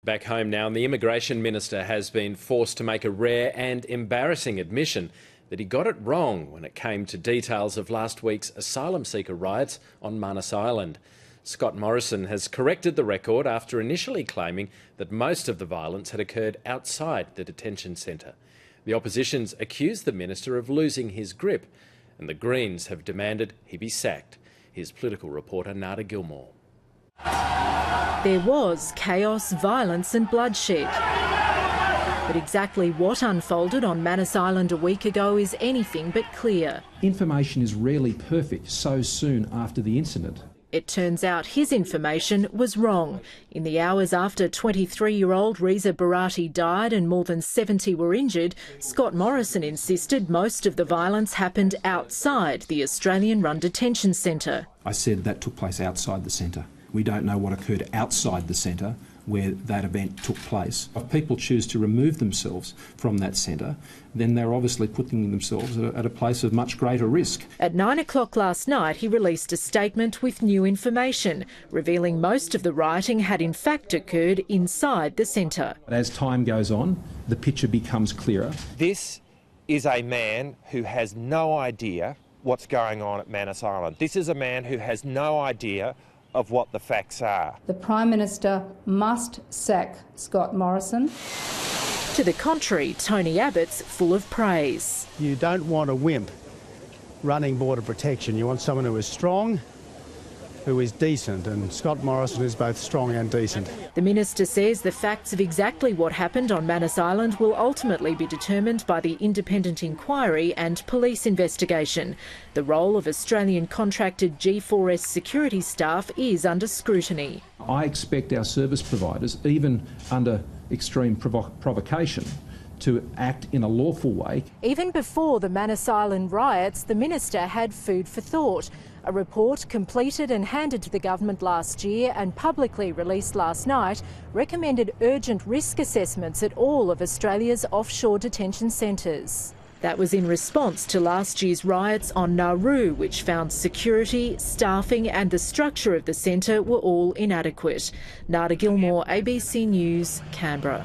Back home now, and the Immigration Minister has been forced to make a rare and embarrassing admission that he got it wrong when it came to details of last week's asylum seeker riots on Manus Island. Scott Morrison has corrected the record after initially claiming that most of the violence had occurred outside the detention centre. The opposition's accused the minister of losing his grip, and the Greens have demanded he be sacked. Here's political reporter Nada Gilmore. There was chaos, violence and bloodshed. But exactly what unfolded on Manus Island a week ago is anything but clear. Information is rarely perfect so soon after the incident. It turns out his information was wrong. In the hours after 23-year-old Reza Barati died and more than 70 were injured, Scott Morrison insisted most of the violence happened outside the Australian-run detention centre. I said that took place outside the centre. We don't know what occurred outside the centre where that event took place. If people choose to remove themselves from that centre, then they're obviously putting themselves at a place of much greater risk. At 9 o'clock last night, he released a statement with new information, revealing most of the rioting had in fact occurred inside the centre. As time goes on, the picture becomes clearer. This is a man who has no idea what's going on at Manus Island. This is a man who has no idea of what the facts are. The Prime Minister must sack Scott Morrison. To the contrary, Tony Abbott's full of praise. You don't want a wimp running border protection. You want someone who is strong, who is decent, and Scott Morrison is both strong and decent. The Minister says the facts of exactly what happened on Manus Island will ultimately be determined by the independent inquiry and police investigation. The role of Australian contracted G4S security staff is under scrutiny. I expect our service providers, even under extreme provocation, to act in a lawful way. Even before the Manus Island riots, the Minister had food for thought. A report completed and handed to the government last year and publicly released last night recommended urgent risk assessments at all of Australia's offshore detention centres. That was in response to last year's riots on Nauru, which found security, staffing and the structure of the centre were all inadequate. Nada Gilmore, ABC News, Canberra.